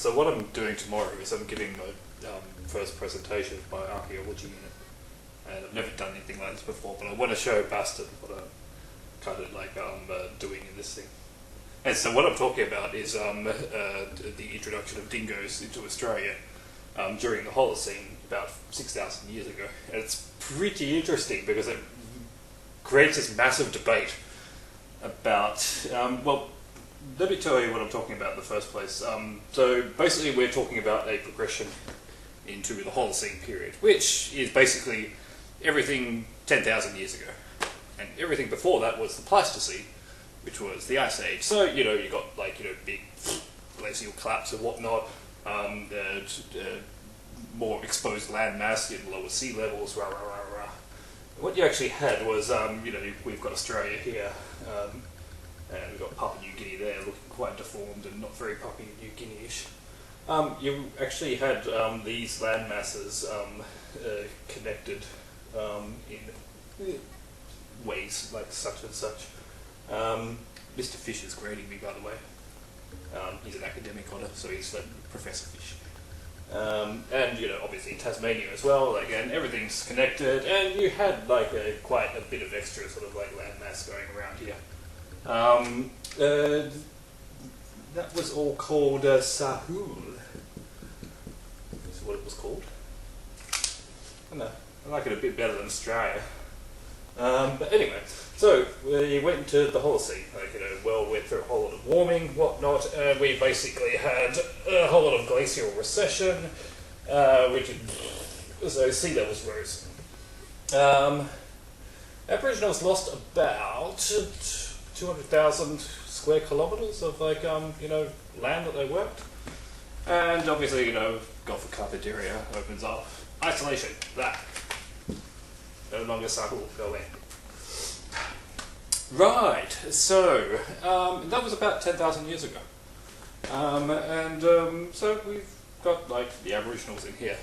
So what I'm doing tomorrow is I'm giving my first presentation of my archaeology unit. And I've never done anything like this before, but I want to show Bastett what I'm kind of like doing in this thing. And so what I'm talking about is the introduction of dingoes into Australia during the Holocene about 6,000 years ago. And it's pretty interesting because it creates this massive debate about, well, let me tell you what I'm talking about in the first place. So basically we're talking about a progression into the Holocene period, which is basically everything 10,000 years ago. And everything before that was the Pleistocene, which was the Ice Age. So, you know, you got like, you know, big glacial collapse and whatnot, more exposed land mass in lower sea levels, rah, rah, rah, rah. What you actually had was, you know, we've got Australia here, and we've got Papua New Guinea there, looking quite deformed and not very Papua New Guinea-ish. You actually had these land masses connected in ways like such and such. Mr. Fish is grading me, by the way. He's an academic honour, so he's like Professor Fish. And you know, obviously Tasmania as well. Like, and everything's connected, and you had like quite a bit of extra sort of like land mass going around here. That was all called Sahul. That's what it was called. I know, I like it a bit better than Australia. But anyway, so we went into the Holocene, like, you know, well, we went through a whole lot of warming, whatnot, and we basically had a whole lot of glacial recession, which so sea levels rose. Aboriginals lost about 200,000 square kilometres of like, you know, land that they worked, and obviously, you know, Gulf of Carpentaria opens up, isolation, that. No longer Sahul, go away. Right, so that was about 10,000 years ago. So we've got like the Aboriginals in here.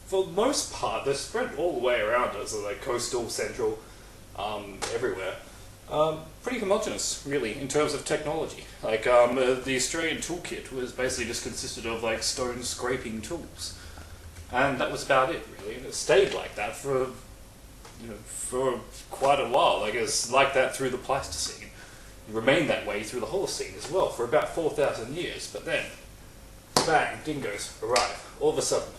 For the most part, they're spread all the way around us, so like coastal, central, everywhere. Pretty homogenous, really, in terms of technology. Like the Australian toolkit was basically just consisted of like stone scraping tools. And that was about it, really, and it stayed like that for, you know, for quite a while. Like, it's like that through the Pleistocene. It remained that way through the Holocene as well for about 4,000 years. But then, bang, dingoes arrive all of a sudden.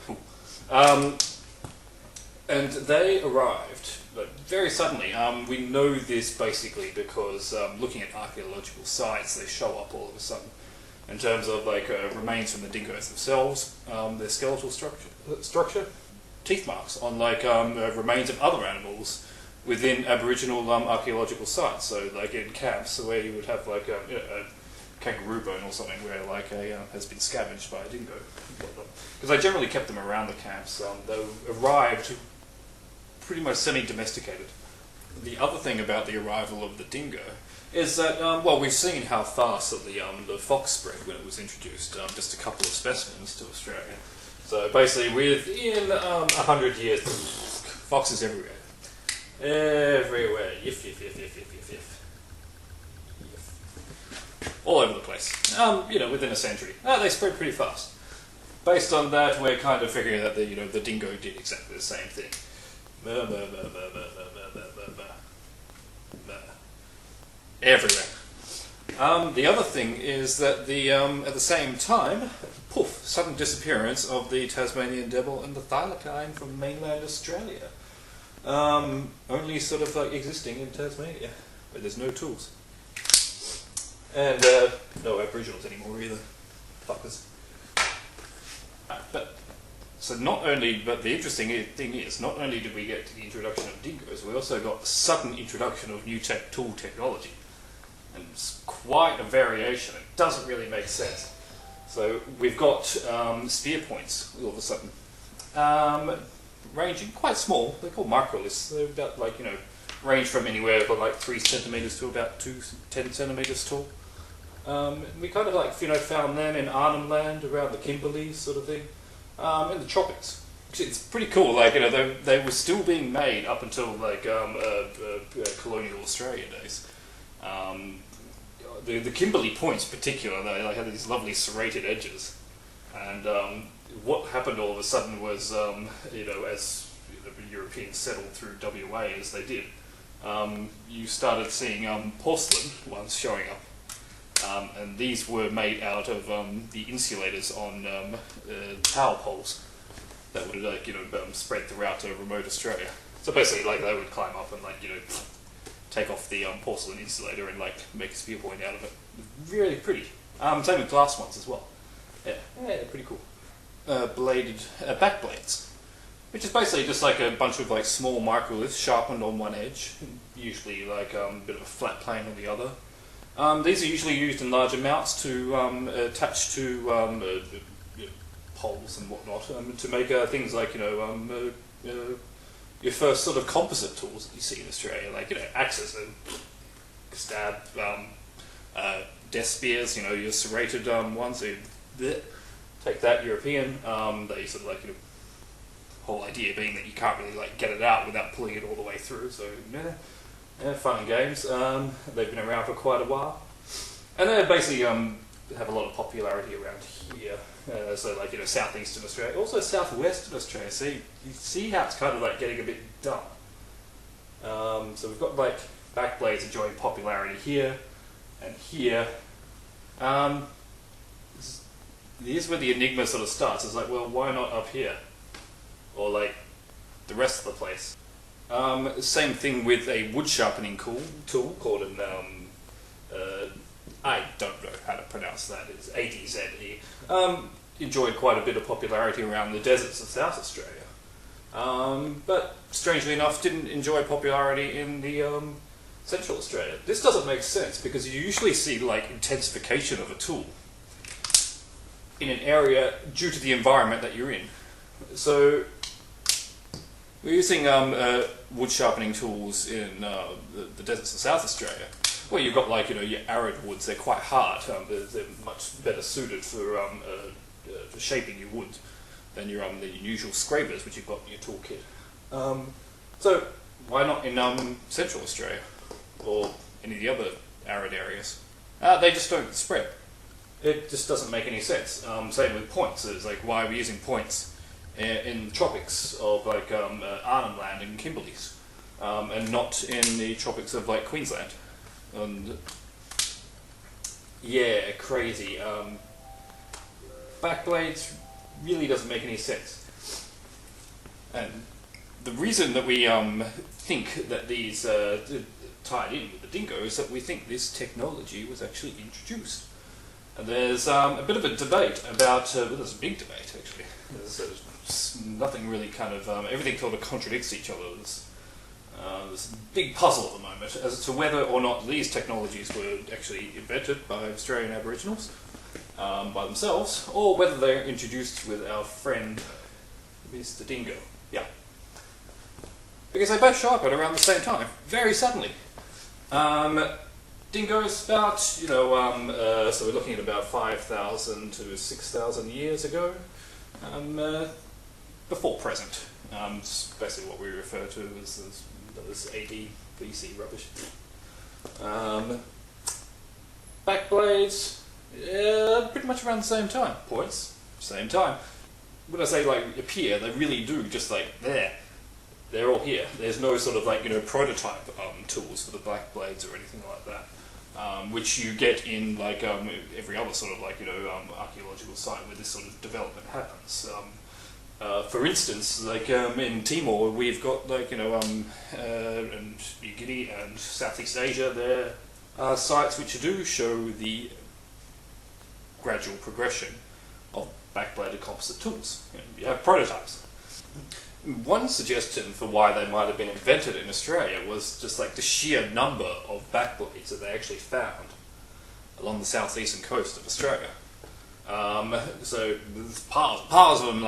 And they arrived very suddenly. We know this basically because looking at archaeological sites, they show up all of a sudden. In terms of like remains from the dingoes themselves, their skeletal structure, teeth marks on like remains of other animals within Aboriginal archaeological sites. So like in camps where you would have like you know, a kangaroo bone or something where like has been scavenged by a dingo. Because I generally kept them around the camps. They arrived pretty much semi-domesticated. The other thing about the arrival of the dingo is that, well, we've seen how fast that the fox spread when it was introduced, just a couple of specimens to Australia. So basically within 100 years, foxes everywhere. Everywhere. Yiff, yiff, yiff, yiff, yiff, yiff, yiff. All over the place. You know, within a century. They spread pretty fast. Based on that, we're kind of figuring that the, you know, the dingo did exactly the same thing. Everywhere. The other thing is that the at the same time, poof, sudden disappearance of the Tasmanian devil and the thylacine from mainland Australia. Only sort of like existing in Tasmania, where there's no tools. And no Aboriginals anymore either. Fuckers. But the interesting thing is, not only did we get to the introduction of dingoes, we also got the sudden introduction of new tool technology. And it's quite a variation. It doesn't really make sense. So we've got spear points all of a sudden, ranging quite small. They're called microliths. They're about like, you know, range from anywhere from like 3 centimeters to about 10 centimeters tall. We kind of like, you know, found them in Arnhem Land around the Kimberleys sort of thing, in the tropics. It's pretty cool. Like, you know, they were still being made up until like colonial Australia days. The Kimberley points in particular, they like had these lovely serrated edges. And what happened all of a sudden was, as the Europeans settled through WA as they did, you started seeing porcelain ones showing up. And these were made out of the insulators on power poles that would spread throughout remote Australia. So basically, they would climb up and take off the porcelain insulator and make a spear point out of it. Really pretty. Same with glass ones as well. Yeah, pretty cool. Back blades, which is basically just a bunch of small microliths sharpened on one edge, usually a bit of a flat plane on the other. These are usually used in large amounts to attach to poles and whatnot to make things like your first sort of composite tools that you see in Australia, axes and stab, death spears, your serrated ones. So take that European. They sort of whole idea being that you can't really get it out without pulling it all the way through. So fun and games. They've been around for quite a while, and they basically have a lot of popularity around here. Southeastern Australia, also southwestern Australia. So you see how it's kind of getting a bit dumb. So we've got back blades enjoying popularity here and here. Here's where the enigma sort of starts. It's well, why not up here? Or the rest of the place? Same thing with a wood sharpening tool called an I don't know how to pronounce that. It's ADZE. Enjoyed quite a bit of popularity around the deserts of South Australia. But strangely enough, didn't enjoy popularity in the Central Australia. This doesn't make sense because you usually see intensification of a tool in an area due to the environment that you're in. So we're using wood sharpening tools in the deserts of South Australia. Well, you've got your arid woods. They're quite hard. They're much better suited for shaping your wood than your the usual scrapers which you've got in your toolkit. So why not in Central Australia or any of the other arid areas? They just don't spread. It just doesn't make any sense. Same with points. It's why are we using points in the tropics of Arnhem Land and Kimberleys, and not in the tropics of Queensland? And yeah, crazy. Backblades really doesn't make any sense. And the reason that we think that these tied in with the dingo is that we think this technology was actually introduced. And there's a bit of a debate about, there's a big debate actually. There's nothing really everything sort of contradicts each other. There's a big puzzle at the moment as to whether or not these technologies were actually invented by Australian Aboriginals by themselves, or whether they're introduced with our friend Mr. Dingo. Yeah. Because they both show up at around the same time, very suddenly. Dingo's about, so we're looking at about 5,000 to 6,000 years ago, before present. It's basically what we refer to as those AD, BC rubbish. Backblades, pretty much around the same time. Points, same time. When I say appear, they really do just there. They're all here. There's no sort of prototype tools for the backblades or anything like that, which you get in every other sort of archaeological site where this sort of development happens. For instance, in Timor, we've got and New Guinea and Southeast Asia. There are sites which do show the gradual progression of backbladed composite tools. You have prototypes. One suggestion for why they might have been invented in Australia was just the sheer number of backblades that they actually found along the southeastern coast of Australia. So there's piles of them,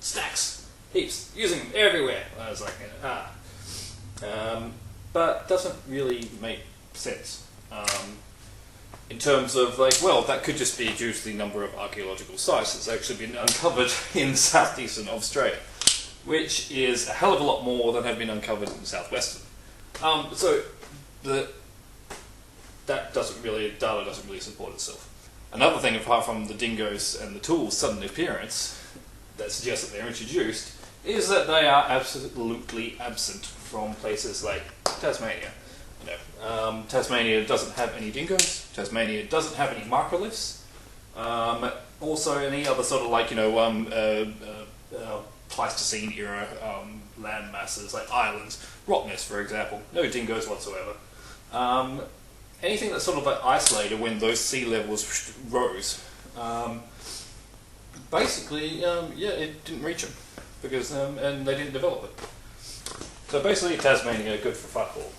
stacks, heaps, using them everywhere. I was but doesn't really make sense in terms of that could just be due to the number of archaeological sites that's actually been uncovered in southeastern Australia, which is a hell of a lot more than have been uncovered in southwestern. So data doesn't really support itself. Another thing, apart from the dingoes and the tools' sudden appearance, that suggests that they're introduced, is that they are absolutely absent from places like Tasmania. Tasmania doesn't have any dingoes. Tasmania doesn't have any markerlifts. Also, any other sort of Pleistocene era land masses like islands, Rottnest, for example. No dingoes whatsoever. Anything that's sort of like isolated when those sea levels rose. It didn't reach them because and they didn't develop it. So basically, Tasmania good for fuck all.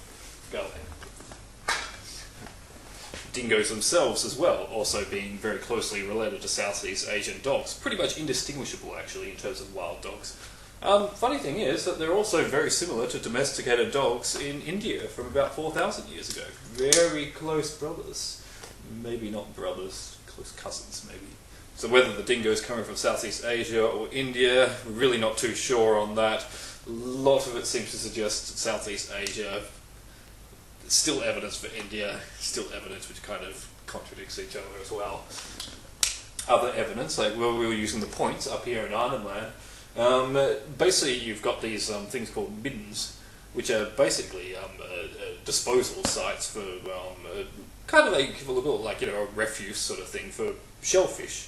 Go there. Dingoes themselves as well, also being very closely related to Southeast Asian dogs. Pretty much indistinguishable, actually, in terms of wild dogs. Funny thing is that they're also very similar to domesticated dogs in India from about 4,000 years ago. Very close brothers. Maybe not brothers, close cousins, maybe. So whether the dingoes coming from Southeast Asia or India, we're really not too sure on that. A lot of it seems to suggest Southeast Asia. Still evidence for India, still evidence which kind of contradicts each other as well. Other evidence, like we were using the points up here in Arnhem Land. Basically, you've got these things called middens, which are basically disposal sites for kind of like a refuse sort of thing for shellfish,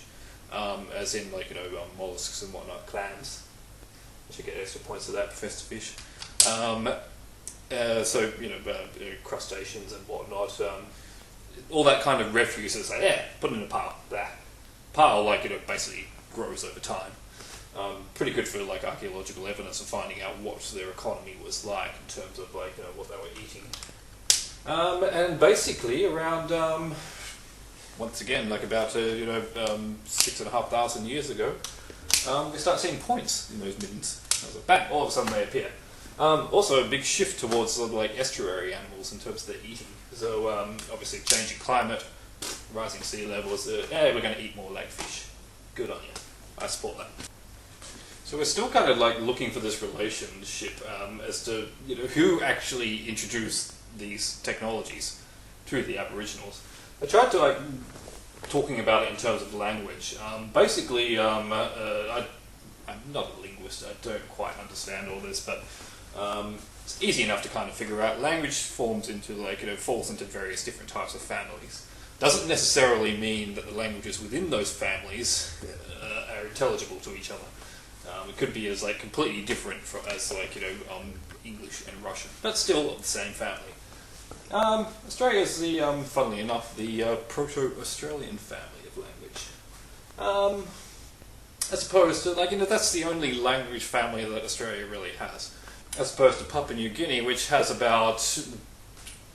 as in mollusks and whatnot, clams. I should get extra points for that, Professor Fish. Crustaceans and whatnot, all that kind of refuse is like, put it in a pile. That pile, basically grows over time. Pretty good for archaeological evidence of finding out what their economy was like in terms of what they were eating. And basically around once again about 6,500 years ago, we start seeing points in those middens. Bang! All of a sudden they appear. Also a big shift towards estuary animals in terms of their eating. So obviously changing climate, rising sea levels, we're going to eat more fish. Good on you. I support that. So we're still kind of looking for this relationship as to who actually introduced these technologies to the Aboriginals. I tried to talking about it in terms of language. I'm not a linguist. I don't quite understand all this, but it's easy enough to kind of figure out. Language forms into falls into various different types of families. Doesn't necessarily mean that the languages within those families are intelligible to each other. It could be as completely different as English and Russian, but still of the same family. Australia is funnily enough, the Proto-Australian family of language. As opposed to that's the only language family that Australia really has. As opposed to Papua New Guinea, which has about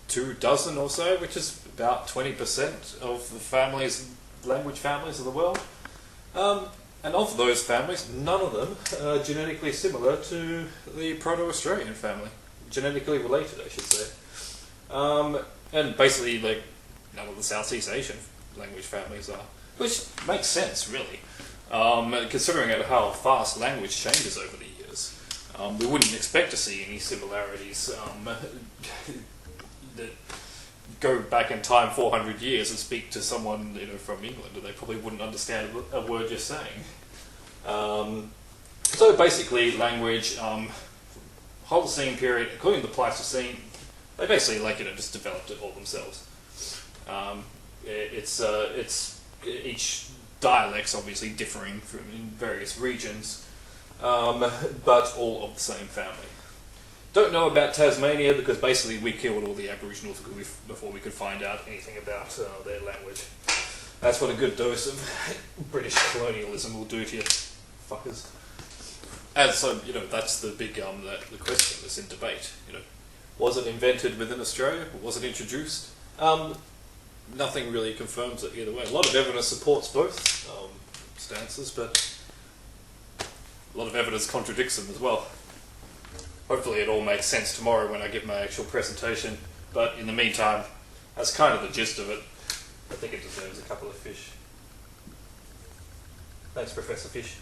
24 or so, which is about 20% of the language families of the world. And of those families, none of them are genetically similar to the Proto-Australian family. Genetically related, I should say. And basically, none of the Southeast Asian language families are. Which makes sense, really. Considering how fast language changes over the years. We wouldn't expect to see any similarities that go back in time 400 years and speak to someone from England, and they probably wouldn't understand a word you're saying. So basically, language, Holocene period, including the Pleistocene, they basically just developed it all themselves. It's each dialect's obviously differing in various regions, but all of the same family. Don't know about Tasmania because basically we killed all the Aboriginals before we could find out anything about their language. That's what a good dose of British colonialism will do to you, fuckers. And so, that's the big the question that's in debate. Was it invented within Australia, or was it introduced? Nothing really confirms it either way. A lot of evidence supports both stances, but a lot of evidence contradicts them as well. Hopefully it all makes sense tomorrow when I give my actual presentation, but in the meantime, that's kind of the gist of it. I think it deserves a couple of fish. Thanks, Professor Fish.